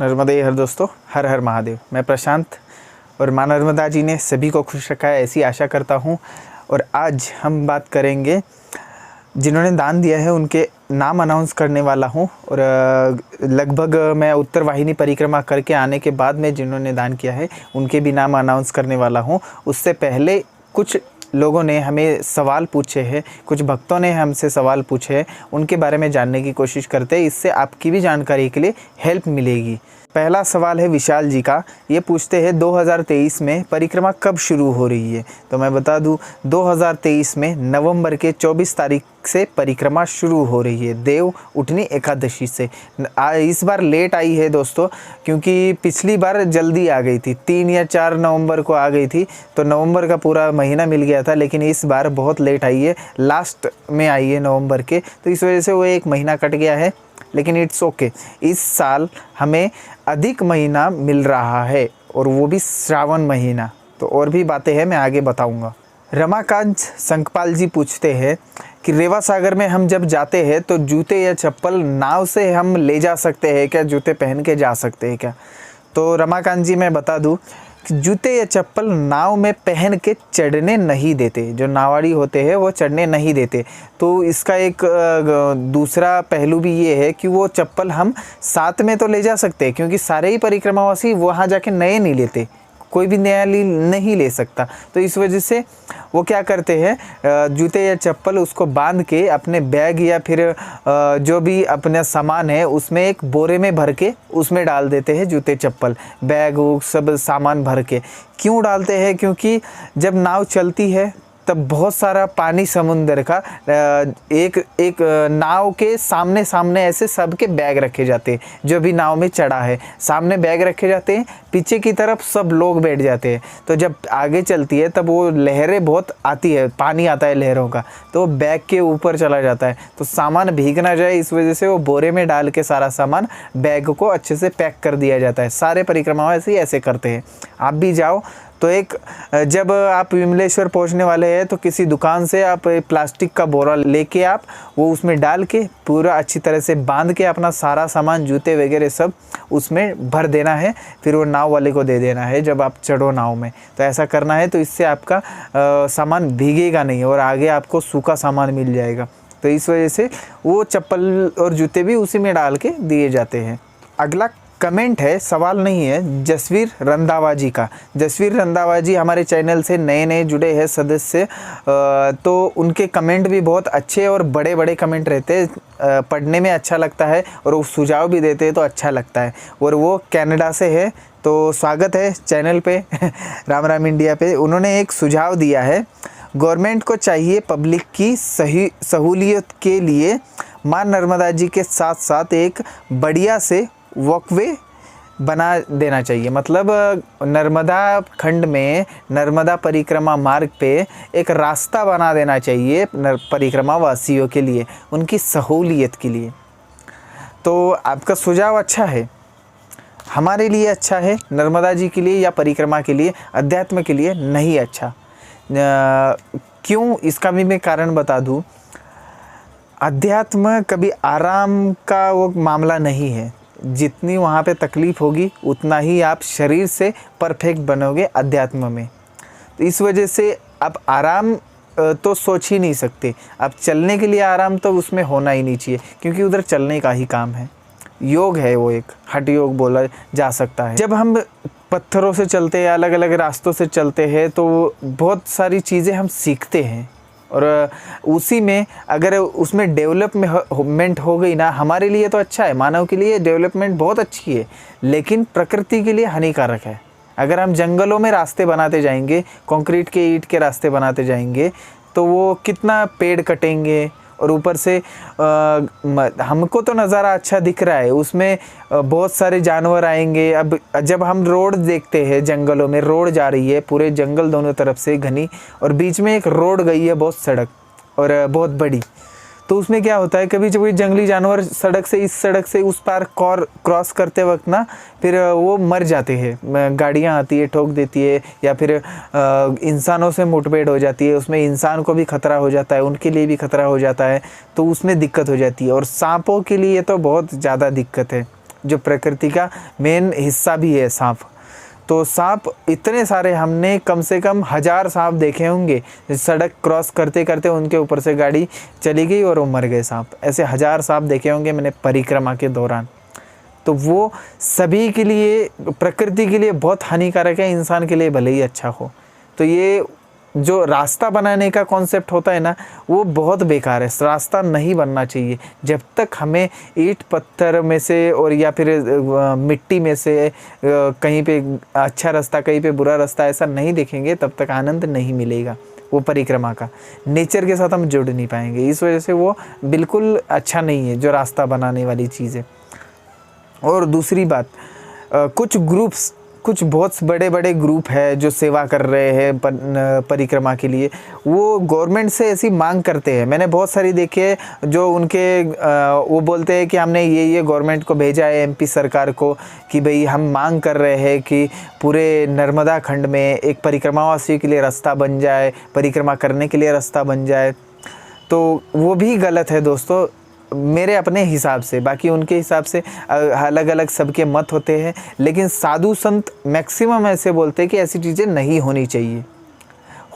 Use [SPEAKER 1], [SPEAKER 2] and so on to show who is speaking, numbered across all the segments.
[SPEAKER 1] नर्मदे हर दोस्तों, हर हर महादेव। मैं प्रशांत और माँ नर्मदा जी ने सभी को खुश रखा है, ऐसी आशा करता हूँ। और आज हम बात करेंगे जिन्होंने दान दिया है उनके नाम अनाउंस करने वाला हूँ। और लगभग मैं उत्तर वाहिनी परिक्रमा करके आने के बाद में जिन्होंने दान किया है उनके भी नाम अनाउंस करने वाला हूँ। उससे पहले कुछ लोगों ने हमें सवाल पूछे हैं, कुछ भक्तों ने हमसे सवाल पूछे हैं, उनके बारे में जानने की कोशिश करते हैं। इससे आपकी भी जानकारी के लिए हेल्प मिलेगी। पहला सवाल है विशाल जी का। ये पूछते हैं 2023 में परिक्रमा कब शुरू हो रही है। तो मैं बता दूं 2023 में नवंबर के 24 तारीख से परिक्रमा शुरू हो रही है, देव उठनी एकादशी से। इस बार लेट आई है दोस्तों, क्योंकि पिछली बार जल्दी आ गई थी, 3 या 4 नवंबर को आ गई थी, तो नवंबर का पूरा महीना मिल गया था। लेकिन इस बार बहुत लेट आई है, लास्ट में आई है नवंबर के, तो इस वजह से वो 1 महीना कट गया है। लेकिन इट्स ओके, इस साल हमें अधिक महीना मिल रहा है और वो भी श्रावण महीना। तो और भी बातें हैं, मैं आगे बताऊंगा। रमाकांत संकपाल जी पूछते हैं कि रेवा सागर में हम जब जाते हैं तो जूते या चप्पल नाव से हम ले जा सकते हैं क्या, जूते पहन के जा सकते हैं क्या। तो रमाकांत जी मैं बता दूं कि जूते या चप्पल नाव में पहन के चढ़ने नहीं देते, जो नावाड़ी होते हैं वो चढ़ने नहीं देते। तो इसका एक दूसरा पहलू भी ये है कि वो चप्पल हम साथ में तो ले जा सकते हैं, क्योंकि सारे ही परिक्रमावासी वहाँ जाके नए नहीं लेते, कोई भी नया नहीं ले सकता। तो इस वजह से वो क्या करते हैं, जूते या चप्पल उसको बांध के अपने बैग या फिर जो भी अपना सामान है उसमें एक बोरे में भर के उसमें डाल देते हैं। जूते चप्पल बैग सब सामान भर के क्यों डालते हैं, क्योंकि जब नाव चलती है तब बहुत सारा पानी समुंदर का एक नाव के सामने ऐसे सबके बैग रखे जाते हैं। जो भी नाव में चढ़ा है सामने बैग रखे जाते हैं, पीछे की तरफ सब लोग बैठ जाते हैं। तो जब आगे चलती है तब वो लहरें बहुत आती है, पानी आता है लहरों का, तो बैग के ऊपर चला जाता है। तो सामान भीग ना जाए इस वजह से वो बोरे में डाल के सारा सामान बैग को अच्छे से पैक कर दिया जाता है। सारे परिक्रमा ऐसे करते हैं। आप भी जाओ तो जब आप विमलेश्वर पहुंचने वाले हैं तो किसी दुकान से आप प्लास्टिक का बोरा लेके आप वो उसमें डाल के पूरा अच्छी तरह से बांध के अपना सारा सामान जूते वगैरह सब उसमें भर देना है, फिर वो नाव वाले को दे देना है जब आप चढ़ो नाव में। तो ऐसा करना है, तो इससे आपका सामान भीगेगा नहीं और आगे आपको सूखा सामान मिल जाएगा। तो इस वजह से वो चप्पल और जूते भी उसी में डाल के दिए जाते हैं। अगला कमेंट है, सवाल नहीं है, जसवीर रंधावा जी का। जसवीर रंधावा जी हमारे चैनल से नए जुड़े हैं सदस्य, तो उनके कमेंट भी बहुत अच्छे और बड़े कमेंट रहते हैं, पढ़ने में अच्छा लगता है और वो सुझाव भी देते हैं तो अच्छा लगता है। और वो कनाडा से है, तो स्वागत है चैनल पे राम राम इंडिया पे। उन्होंने एक सुझाव दिया है, गवर्नमेंट को चाहिए पब्लिक की सही सहूलियत के लिए माँ नर्मदा जी के साथ साथ एक बढ़िया से वॉकवे बना देना चाहिए। मतलब नर्मदा खंड में नर्मदा परिक्रमा मार्ग पे एक रास्ता बना देना चाहिए परिक्रमा वासियों के लिए, उनकी सहूलियत के लिए। तो आपका सुझाव अच्छा है, हमारे लिए अच्छा है, नर्मदा जी के लिए या परिक्रमा के लिए, अध्यात्म के लिए नहीं अच्छा। क्यों, इसका भी मैं कारण बता दूं। अध्यात्म कभी आराम का वो मामला नहीं है। जितनी वहाँ पे तकलीफ़ होगी उतना ही आप शरीर से परफेक्ट बनोगे अध्यात्म में। तो इस वजह से आप आराम तो सोच ही नहीं सकते। आप चलने के लिए आराम तो उसमें होना ही नहीं चाहिए, क्योंकि उधर चलने का ही काम है, योग है वो, एक हठ योग बोला जा सकता है। जब हम पत्थरों से चलते हैं, अलग अलग रास्तों से चलते हैं, तो बहुत सारी चीज़ें हम सीखते हैं। और उसी में अगर उसमें डेवलपमेंट हो गई ना, हमारे लिए तो अच्छा है, मानव के लिए डेवलपमेंट बहुत अच्छी है, लेकिन प्रकृति के लिए हानिकारक है। अगर हम जंगलों में रास्ते बनाते जाएंगे, कंक्रीट के ईंट के रास्ते बनाते जाएंगे, तो वो कितना पेड़ कटेंगे। और ऊपर से हमको तो नज़ारा अच्छा दिख रहा है, उसमें बहुत सारे जानवर आएंगे। अब जब हम रोड देखते हैं, जंगलों में रोड जा रही है, पूरे जंगल दोनों तरफ से घनी, और बीच में एक रोड गई है बहुत सड़क और बहुत बड़ी, तो उसमें क्या होता है, कभी जब कोई जंगली जानवर सड़क से उस पार क्रॉस करते वक्त ना, फिर वो मर जाते हैं। गाड़ियाँ आती है, ठोक देती है, या फिर इंसानों से मुठभेड़ हो जाती है, उसमें इंसान को भी खतरा हो जाता है, उनके लिए भी खतरा हो जाता है, तो उसमें दिक्कत हो जाती है। और सांपों के लिए तो बहुत ज़्यादा दिक्कत है। जो प्रकृति का मेन हिस्सा भी है सांप। तो सांप इतने सारे, हमने कम से कम 1000 सांप देखे होंगे। सड़क क्रॉस करते करते उनके ऊपर से गाड़ी चली गई और वो मर गए सांप। ऐसे 1000 सांप देखे होंगे मैंने परिक्रमा के दौरान। तो वो सभी के लिए, प्रकृति के लिए बहुत हानिकारक है, इंसान के लिए भले ही अच्छा हो। तो ये जो रास्ता बनाने का कॉन्सेप्ट होता है ना, वो बहुत बेकार है। रास्ता नहीं बनना चाहिए। जब तक हमें ईंट पत्थर में से और या फिर मिट्टी में से कहीं पे अच्छा रास्ता, कहीं पे बुरा रास्ता, ऐसा नहीं देखेंगे, तब तक आनंद नहीं मिलेगा वो परिक्रमा का। नेचर के साथ हम जुड़ नहीं पाएंगे। इस वजह से वो बिल्कुल अच्छा नहीं है जो रास्ता बनाने वाली चीज़ है। और दूसरी बात, कुछ बहुत बड़े बड़े ग्रुप है जो सेवा कर रहे हैं परिक्रमा के लिए। वो गवर्नमेंट से ऐसी मांग करते हैं। मैंने बहुत सारी देखे जो उनके वो बोलते हैं कि हमने ये गवर्नमेंट को भेजा है, एमपी सरकार को, कि भाई हम मांग कर रहे हैं कि पूरे नर्मदा खंड में एक परिक्रमावासियों के लिए रास्ता बन जाए, परिक्रमा करने के लिए रास्ता बन जाए। तो वो भी गलत है दोस्तों, मेरे अपने हिसाब से। बाकी उनके हिसाब से अलग अलग सबके मत होते हैं। लेकिन साधु संत मैक्सिमम ऐसे बोलते हैं कि ऐसी चीज़ें नहीं होनी चाहिए।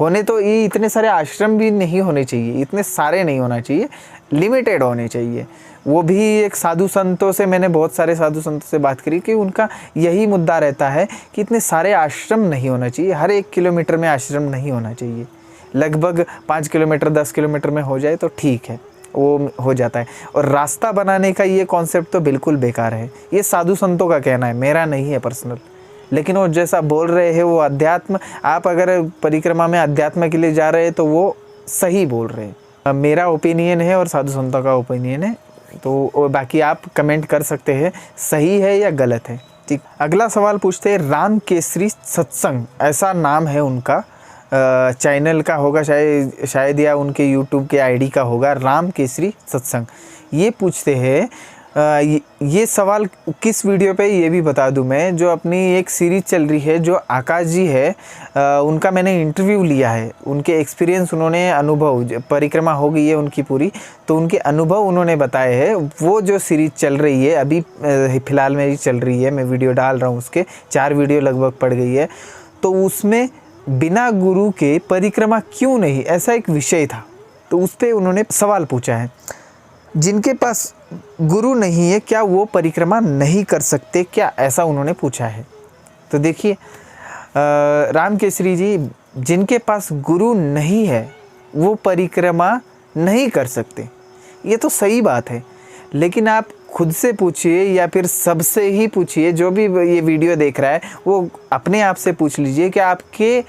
[SPEAKER 1] होने तो ये इतने सारे आश्रम भी नहीं होने चाहिए, इतने सारे नहीं होना चाहिए, लिमिटेड होने चाहिए। वो भी एक साधु संतों से, मैंने बहुत सारे साधु संतों से बात करी कि उनका यही मुद्दा रहता है कि इतने सारे आश्रम नहीं होना चाहिए। हर 1 किलोमीटर में आश्रम नहीं होना चाहिए। लगभग 5 किलोमीटर 10 किलोमीटर में हो जाए तो ठीक है, वो हो जाता है। और रास्ता बनाने का ये कॉन्सेप्ट तो बिल्कुल बेकार है। ये साधु संतों का कहना है, मेरा नहीं है पर्सनल। लेकिन वो जैसा बोल रहे हैं वो अध्यात्म, आप अगर परिक्रमा में अध्यात्म के लिए जा रहे हैं तो वो सही बोल रहे हैं। मेरा ओपिनियन है और साधु संतों का ओपिनियन है। तो बाकी आप कमेंट कर सकते हैं सही है या गलत है। ठीक, अगला सवाल पूछते हैं राम केसरी सत्संग, ऐसा नाम है उनका, चैनल का होगा शायद या उनके यूट्यूब के आईडी का होगा, राम केसरी सत्संग। ये पूछते हैं, ये सवाल किस वीडियो पे ये भी बता दूं मैं, जो अपनी एक सीरीज़ चल रही है जो आकाश जी है, उनका मैंने इंटरव्यू लिया है। उनके एक्सपीरियंस, उन्होंने अनुभव, परिक्रमा हो गई है उनकी पूरी, तो उनके अनुभव उन्होंने बताए हैं। वो जो सीरीज़ चल रही है अभी फ़िलहाल में ही चल रही है, मैं वीडियो डाल रहा हूँ उसके, 4 वीडियो लगभग पड़ गई है। तो उसमें बिना गुरु के परिक्रमा क्यों नहीं, ऐसा एक विषय था। तो उस पर उन्होंने सवाल पूछा है, जिनके पास गुरु नहीं है क्या वो परिक्रमा नहीं कर सकते क्या, ऐसा उन्होंने पूछा है। तो देखिए राम केसरी जी, जिनके पास गुरु नहीं है वो परिक्रमा नहीं कर सकते, ये तो सही बात है। लेकिन आप खुद से पूछिए या फिर सबसे ही पूछिए, जो भी ये वीडियो देख रहा है वो अपने आप से पूछ लीजिए कि आपके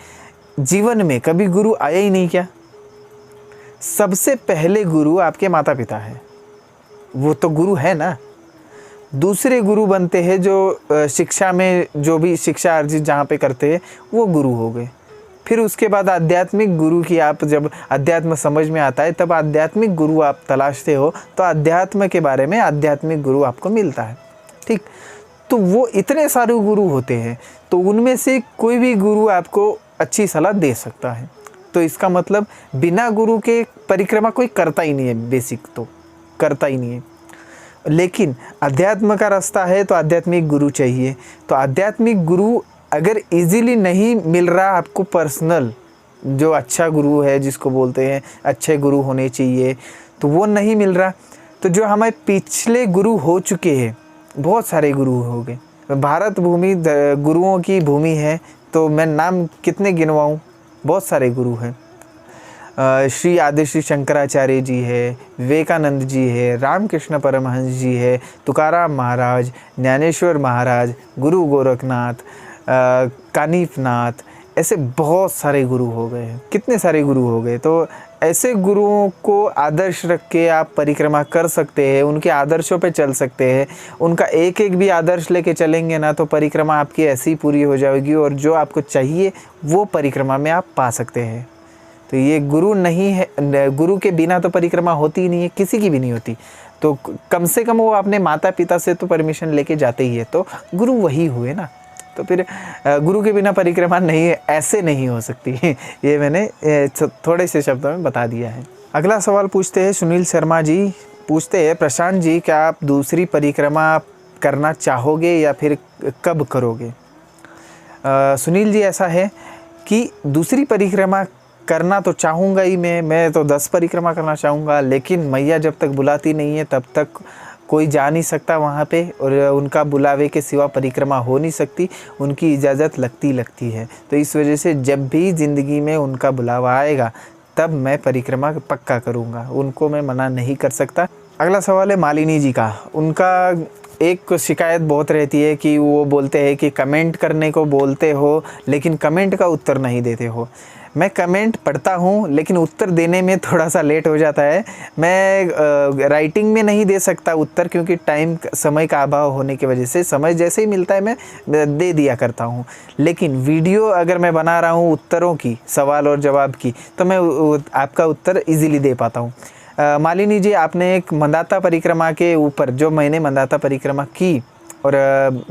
[SPEAKER 1] जीवन में कभी गुरु आया ही नहीं क्या। सबसे पहले गुरु आपके माता पिता है, वो तो गुरु है ना। दूसरे गुरु बनते हैं जो शिक्षा में, जो भी शिक्षा अर्जित जहाँ पे करते हैं वो गुरु हो गए। फिर उसके बाद आध्यात्मिक गुरु की, आप जब अध्यात्म समझ में आता है तब आध्यात्मिक गुरु आप तलाशते हो, तो अध्यात्म के बारे में आध्यात्मिक गुरु आपको मिलता है। ठीक, तो वो इतने सारे गुरु होते हैं, तो उनमें से कोई भी गुरु आपको अच्छी सलाह दे सकता है। तो इसका मतलब बिना गुरु के परिक्रमा कोई करता ही नहीं है, बेसिक तो करता ही नहीं है। लेकिन अध्यात्म का रास्ता है तो आध्यात्मिक गुरु चाहिए। तो आध्यात्मिक गुरु अगर इजीली नहीं मिल रहा आपको, पर्सनल जो अच्छा गुरु है जिसको बोलते हैं अच्छे गुरु होने चाहिए, तो वो नहीं मिल रहा, तो जो हमारे पिछले गुरु हो चुके हैं, बहुत सारे गुरु हो गए। भारत भूमि गुरुओं की भूमि है, तो मैं नाम कितने गिनवाऊँ, बहुत सारे गुरु हैं। श्री आदि श्री शंकराचार्य जी है, विवेकानंद जी है, रामकृष्ण परमहंस जी है, तुकाराम महाराज, ज्ञानेश्वर महाराज, गुरु गोरखनाथ, कानिफनाथ, ऐसे बहुत सारे गुरु हो गए हैं, कितने सारे गुरु हो गए। तो ऐसे गुरुओं को आदर्श रख के आप परिक्रमा कर सकते हैं, उनके आदर्शों पे चल सकते हैं। उनका एक एक भी आदर्श लेके चलेंगे ना, तो परिक्रमा आपकी ऐसी ही पूरी हो जाएगी और जो आपको चाहिए वो परिक्रमा में आप पा सकते हैं। तो ये गुरु नहीं है, गुरु के बिना तो परिक्रमा होती ही नहीं है, किसी की भी नहीं होती। तो कम से कम वो अपने माता पिता से तो परमिशन लेके जाते ही है, तो गुरु वही हुए ना। तो फिर गुरु के बिना परिक्रमा नहीं, ऐसे नहीं हो सकती। ये मैंने थोड़े से शब्दों में बता दिया है। अगला सवाल पूछते हैं सुनील शर्मा जी, पूछते हैं प्रशांत जी, क्या आप दूसरी परिक्रमा करना चाहोगे या फिर कब करोगे? सुनील जी, ऐसा है कि दूसरी परिक्रमा करना तो चाहूँगा ही मैं तो 10 परिक्रमा करना चाहूँगा, लेकिन मैया जब तक बुलाती नहीं है तब तक कोई जा नहीं सकता वहाँ पे, और उनका बुलावे के सिवा परिक्रमा हो नहीं सकती, उनकी इजाज़त लगती है। तो इस वजह से जब भी ज़िंदगी में उनका बुलावा आएगा तब मैं परिक्रमा पक्का करूँगा, उनको मैं मना नहीं कर सकता। अगला सवाल है मालिनी जी का। उनका एक शिकायत बहुत रहती है कि वो बोलते हैं कि कमेंट करने को बोलते हो लेकिन कमेंट का उत्तर नहीं देते हो। मैं कमेंट पढ़ता हूँ लेकिन उत्तर देने में थोड़ा सा लेट हो जाता है। मैं राइटिंग में नहीं दे सकता उत्तर, क्योंकि समय का अभाव होने की वजह से समय जैसे ही मिलता है मैं दे दिया करता हूँ। लेकिन वीडियो अगर मैं बना रहा हूँ उत्तरों की, सवाल और जवाब की, तो मैं आपका उत्तर ईज़िली दे पाता हूँ। मालिनी जी, आपने एक मंदाता परिक्रमा के ऊपर, जो मैंने मंदाता परिक्रमा की और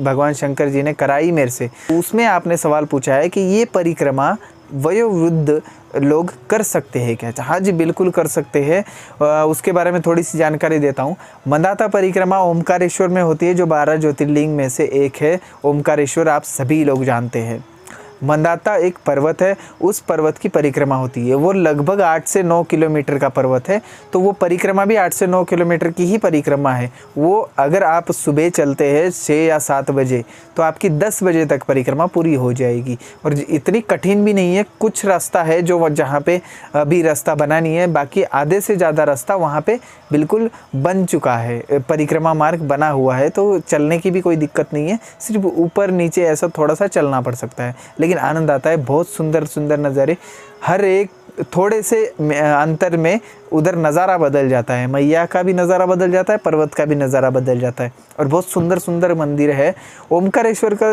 [SPEAKER 1] भगवान शंकर जी ने कराई मेरे से, उसमें आपने सवाल पूछा है कि ये परिक्रमा वयोवृद्ध लोग कर सकते हैं क्या? हाँ जी, बिल्कुल कर सकते हैं। उसके बारे में थोड़ी सी जानकारी देता हूँ। मंदाता परिक्रमा ओमकारेश्वर में होती है, जो 12 ज्योतिर्लिंग में से एक है। ओमकारेश्वर आप सभी लोग जानते हैं। मंदाता एक पर्वत है, उस पर्वत की परिक्रमा होती है। वो लगभग 8 से 9 किलोमीटर का पर्वत है, तो वो परिक्रमा भी 8 से 9 किलोमीटर की ही परिक्रमा है। वो अगर आप सुबह चलते हैं 6 या 7 बजे, तो आपकी 10 बजे तक परिक्रमा पूरी हो जाएगी। और इतनी कठिन भी नहीं है, कुछ रास्ता है जो जहाँ पे अभी रास्ता बना नहीं है, बाकी आधे से ज़्यादा रास्ता वहाँ पे बिल्कुल बन चुका है, परिक्रमा मार्ग बना हुआ है, तो चलने की भी कोई दिक्कत नहीं है। सिर्फ ऊपर नीचे ऐसा थोड़ा सा चलना पड़ सकता है, लेकिन आनंद आता है। बहुत सुंदर सुंदर नज़ारे, हर एक थोड़े से अंतर में उधर नज़ारा बदल जाता है। मैया का भी नज़ारा बदल जाता है, पर्वत का भी नज़ारा बदल जाता है, और बहुत सुंदर सुंदर मंदिर है। ओमकारेश्वर का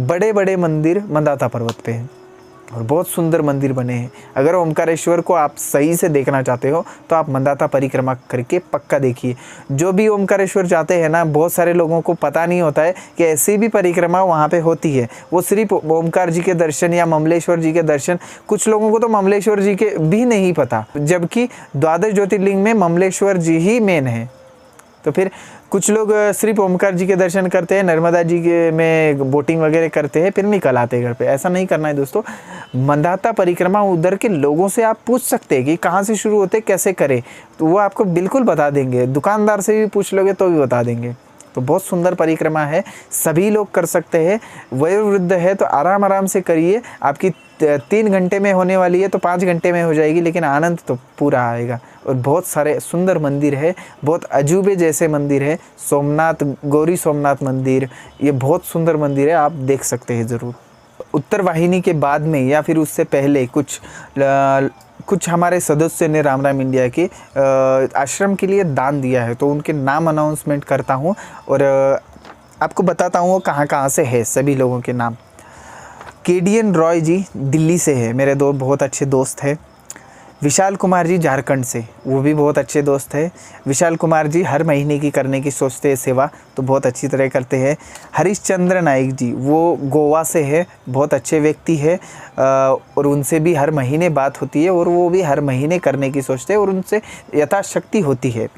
[SPEAKER 1] बड़े बड़े मंदिर मंदाता पर्वत पे है, और बहुत सुंदर मंदिर बने हैं। अगर ओमकारेश्वर को आप सही से देखना चाहते हो तो आप मंदाता परिक्रमा करके पक्का देखिए। जो भी ओमकारेश्वर जाते हैं ना, बहुत सारे लोगों को पता नहीं होता है कि ऐसी भी परिक्रमा वहाँ पे होती है। वो सिर्फ ओमकार जी के दर्शन या ममलेश्वर जी के दर्शन, कुछ लोगों को तो ममलेश्वर जी के भी नहीं पता, जबकि 12 ज्योतिर्लिंग में ममलेश्वर जी ही मेन है। तो फिर कुछ लोग सिर्फ ओमकार जी के दर्शन करते हैं, नर्मदा जी के में बोटिंग वगैरह करते हैं, फिर निकल आते हैं घर पे। ऐसा नहीं करना है दोस्तों। मंदाता परिक्रमा उधर के लोगों से आप पूछ सकते हैं कि कहाँ से शुरू होते, कैसे करें, तो वो आपको बिल्कुल बता देंगे। दुकानदार से भी पूछ लोगे तो भी बता देंगे। तो बहुत सुंदर परिक्रमा है, सभी लोग कर सकते हैं। वयोवृद्ध है तो आराम आराम से करिए। आपकी 3 घंटे में होने वाली है तो 5 घंटे में हो जाएगी, लेकिन आनंद तो पूरा आएगा। और बहुत सारे सुंदर मंदिर है, बहुत अजूबे जैसे मंदिर है। सोमनाथ, गौरी सोमनाथ मंदिर, ये बहुत सुंदर मंदिर है, आप देख सकते हैं ज़रूर। उत्तर वाहिनी के बाद में या फिर उससे पहले कुछ हमारे सदस्य ने राम राम इंडिया के आश्रम के लिए दान दिया है, तो उनके नाम अनाउंसमेंट करता हूँ और आपको बताता हूँ वो कहाँ कहाँ से है सभी लोगों के नाम। केडीएन रॉय जी दिल्ली से है, मेरे दो बहुत अच्छे दोस्त हैं। विशाल कुमार जी झारखंड से, वो भी बहुत अच्छे दोस्त हैं। विशाल कुमार जी हर महीने की करने की सोचते हैं सेवा, तो बहुत अच्छी तरह करते हैं। हरीशचंद्र नाइक जी, वो गोवा से है, बहुत अच्छे व्यक्ति है, और उनसे भी हर महीने बात होती है, और वो भी हर महीने करने की सोचते हैं, और उनसे यथाशक्ति होती है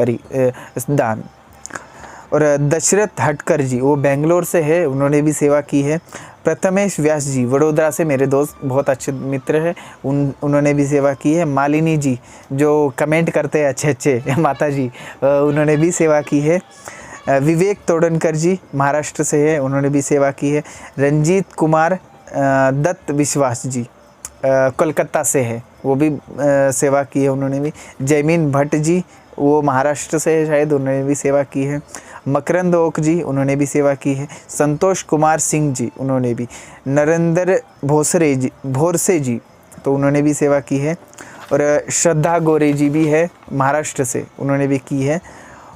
[SPEAKER 1] दान। और दशरथ हटकर जी, वो बेंगलोर से है, उन्होंने भी सेवा की है। प्रथमेश व्यास जी वडोदरा से, मेरे दोस्त बहुत अच्छे मित्र हैं, उन्होंने भी सेवा की है। मालिनी जी जो कमेंट करते हैं अच्छे अच्छे माता जी, उन्होंने भी सेवा की है। विवेक तोड़नकर जी महाराष्ट्र से है, उन्होंने भी सेवा की है। रंजीत कुमार दत्त विश्वास जी कोलकाता से है, वो भी सेवा की है उन्होंने भी। जयमीन भट्ट जी, वो महाराष्ट्र से है शायद, उन्होंने भी सेवा की है। मकरंद ओक जी, उन्होंने भी सेवा की है। संतोष कुमार सिंह जी, उन्होंने भी। नरेंद्र भोरसे जी, तो उन्होंने भी सेवा की है। और श्रद्धा गोरे जी भी है महाराष्ट्र से, उन्होंने भी की है।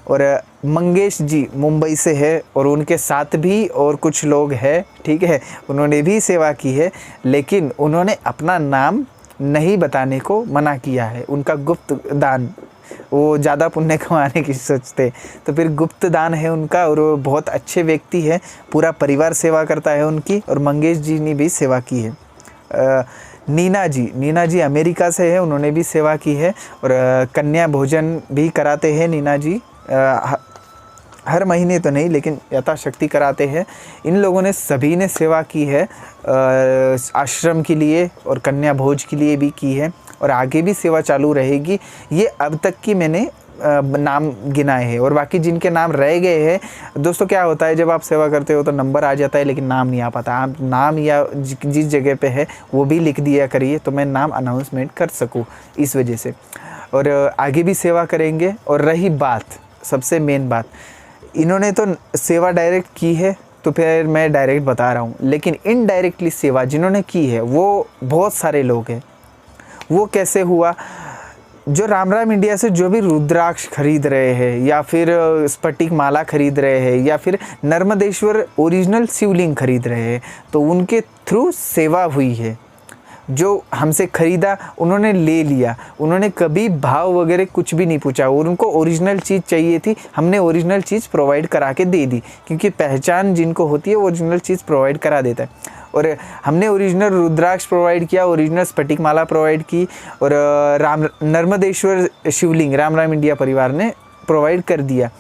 [SPEAKER 1] और मंगेश जी मुंबई से है, और उनके साथ भी और कुछ लोग हैं, ठीक है, उन्होंने भी सेवा की है, लेकिन उन्होंने अपना नाम नहीं बताने को मना किया है। उनका गुप्त दान, वो ज़्यादा पुण्य कमाने की सोचते, तो फिर गुप्त दान है उनका, और वो बहुत अच्छे व्यक्ति है, पूरा परिवार सेवा करता है उनकी। और मंगेश जी ने भी सेवा की है। नीना जी अमेरिका से है, उन्होंने भी सेवा की है, और कन्या भोजन भी कराते हैं नीना जी। हर महीने तो नहीं लेकिन यथाशक्ति कराते हैं। इन लोगों ने सभी ने सेवा की है, आश्रम के लिए और कन्या भोज के लिए भी की है और आगे भी सेवा चालू रहेगी। ये अब तक की मैंने नाम गिनाए हैं और बाकी जिनके नाम रह गए हैं दोस्तों, क्या होता है जब आप सेवा करते हो तो नंबर आ जाता है लेकिन नाम नहीं आ पाता। आप नाम या जिस जगह पे है वो भी लिख दिया करिए तो मैं नाम अनाउंसमेंट कर सकूँ इस वजह से। और आगे भी सेवा करेंगे। और रही बात, सबसे मेन बात, इन्होंने तो सेवा डायरेक्ट की है तो फिर मैं डायरेक्ट बता रहा हूँ, लेकिन इनडायरेक्टली सेवा जिन्होंने की है वो बहुत सारे लोग हैं। वो कैसे हुआ? जो राम इंडिया से जो भी रुद्राक्ष खरीद रहे हैं या फिर स्फटिक माला खरीद रहे हैं या फिर नर्मदेश्वर ओरिजिनल शिवलिंग खरीद रहे हैं, तो उनके थ्रू सेवा हुई है। जो हमसे ख़रीदा उन्होंने ले लिया, उन्होंने कभी भाव वगैरह कुछ भी नहीं पूछा और उनको ओरिजिनल चीज़ चाहिए थी, हमने ओरिजिनल चीज़ प्रोवाइड करा के दे दी, क्योंकि पहचान जिनको होती है वो ओरिजिनल चीज़ प्रोवाइड करा देता है। और हमने ओरिजिनल रुद्राक्ष प्रोवाइड किया, ओरिजिनल स्फटिक माला प्रोवाइड की और नर्मदेश्वर शिवलिंग राम इंडिया परिवार ने प्रोवाइड कर दिया।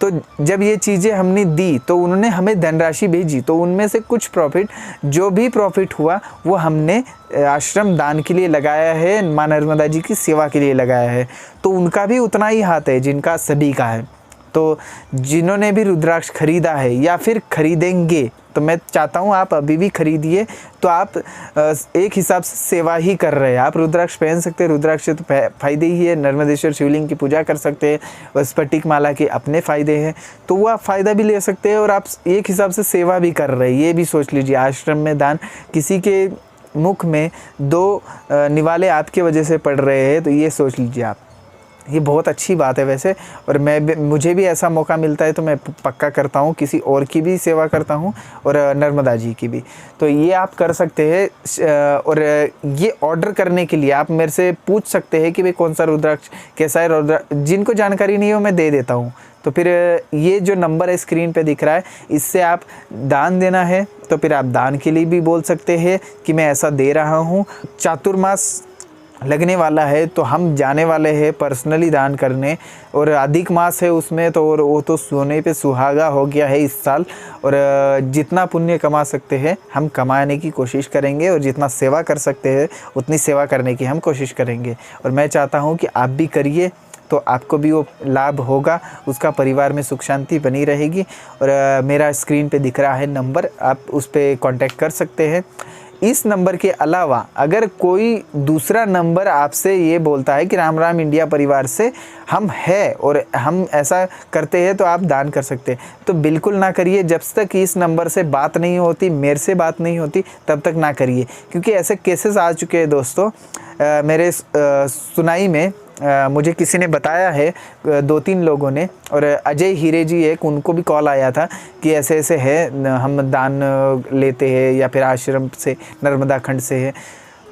[SPEAKER 1] तो जब ये चीज़ें हमने दी तो उन्होंने हमें धनराशि भेजी, तो उनमें से कुछ प्रॉफिट, जो भी प्रॉफिट हुआ वो हमने आश्रम दान के लिए लगाया है, माँ नर्मदा जी की सेवा के लिए लगाया है। तो उनका भी उतना ही हाथ है जिनका सभी का है। तो जिन्होंने भी रुद्राक्ष खरीदा है या फिर खरीदेंगे, तो मैं चाहता हूँ आप अभी भी खरीदिए। तो आप एक हिसाब से सेवा ही कर रहे हैं। आप रुद्राक्ष पहन सकते हैं, रुद्राक्ष से तो फ़ायदे ही है। नर्मदेश्वर शिवलिंग की पूजा कर सकते हैं और स्फटिक माला के अपने फ़ायदे हैं, तो वो आप फ़ायदा भी ले सकते हैं और आप एक हिसाब से सेवा भी कर रहे हैं। ये भी सोच लीजिए, आश्रम में दान, किसी के मुख में 2 निवाले आपके वजह से पड़ रहे हैं, तो ये सोच लीजिए आप। ये बहुत अच्छी बात है वैसे। और मुझे भी ऐसा मौका मिलता है तो मैं पक्का करता हूँ, किसी और की भी सेवा करता हूँ और नर्मदा जी की भी। तो ये आप कर सकते हैं। और ये ऑर्डर करने के लिए आप मेरे से पूछ सकते हैं कि भाई कौन सा रुद्राक्ष कैसा है। रुद्राक्ष जिनको जानकारी नहीं हो मैं दे देता हूँ। तो फिर ये जो नंबर है स्क्रीन पे दिख रहा है, इससे आप दान देना है तो फिर आप दान के लिए भी बोल सकते हैं कि मैं ऐसा दे रहा हूँ। चातुर्मास लगने वाला है तो हम जाने वाले हैं पर्सनली दान करने, और अधिक मास है उसमें तो, और वो तो सोने पे सुहागा हो गया है इस साल। और जितना पुण्य कमा सकते हैं हम कमाने की कोशिश करेंगे और जितना सेवा कर सकते हैं उतनी सेवा करने की हम कोशिश करेंगे। और मैं चाहता हूँ कि आप भी करिए तो आपको भी वो लाभ होगा, उसका परिवार में सुख शांति बनी रहेगी। और मेरा स्क्रीन पे दिख रहा है नंबर, आप उस पर कॉन्टेक्ट कर सकते हैं। इस नंबर के अलावा अगर कोई दूसरा नंबर आपसे ये बोलता है कि राम इंडिया परिवार से हम है और हम ऐसा करते हैं तो आप दान कर सकते हैं, तो बिल्कुल ना करिए। जब तक इस नंबर से बात नहीं होती, मेरे से बात नहीं होती, तब तक ना करिए। क्योंकि ऐसे केसेस आ चुके हैं दोस्तों। मेरे सुनाई में मुझे किसी ने बताया है, 2-3 लोगों ने, और अजय हीरे जी एक, उनको भी कॉल आया था कि ऐसे ऐसे है, हम दान लेते हैं या फिर आश्रम से नर्मदा खंड से है।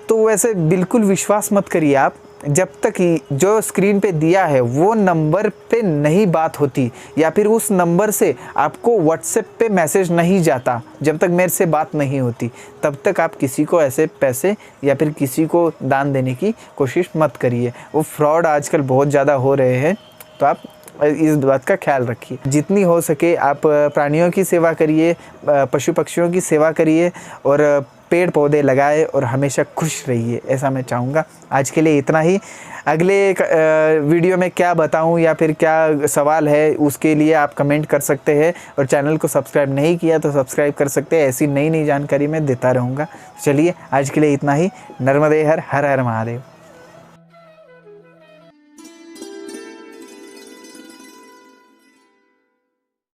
[SPEAKER 1] तो वैसे बिल्कुल विश्वास मत करिए आप, जब तक जो स्क्रीन पे दिया है वो नंबर पे नहीं बात होती या फिर उस नंबर से आपको व्हाट्सएप पे मैसेज नहीं जाता, जब तक मेरे से बात नहीं होती, तब तक आप किसी को ऐसे पैसे या फिर किसी को दान देने की कोशिश मत करिए। वो फ्रॉड आजकल बहुत ज़्यादा हो रहे हैं, तो आप इस बात का ख्याल रखिए। जितनी हो सके आप प्राणियों की सेवा करिए, पशु पक्षियों की सेवा करिए और पेड़ पौधे लगाए और हमेशा खुश रहिए, ऐसा मैं चाहूँगा। आज के लिए इतना ही। अगले वीडियो में क्या बताऊँ या फिर क्या सवाल है उसके लिए आप कमेंट कर सकते हैं, और चैनल को सब्सक्राइब नहीं किया तो सब्सक्राइब कर सकते हैं। ऐसी नई जानकारी मैं देता रहूँगा। चलिए आज के लिए इतना ही। नर्मदे हर हर महादेव।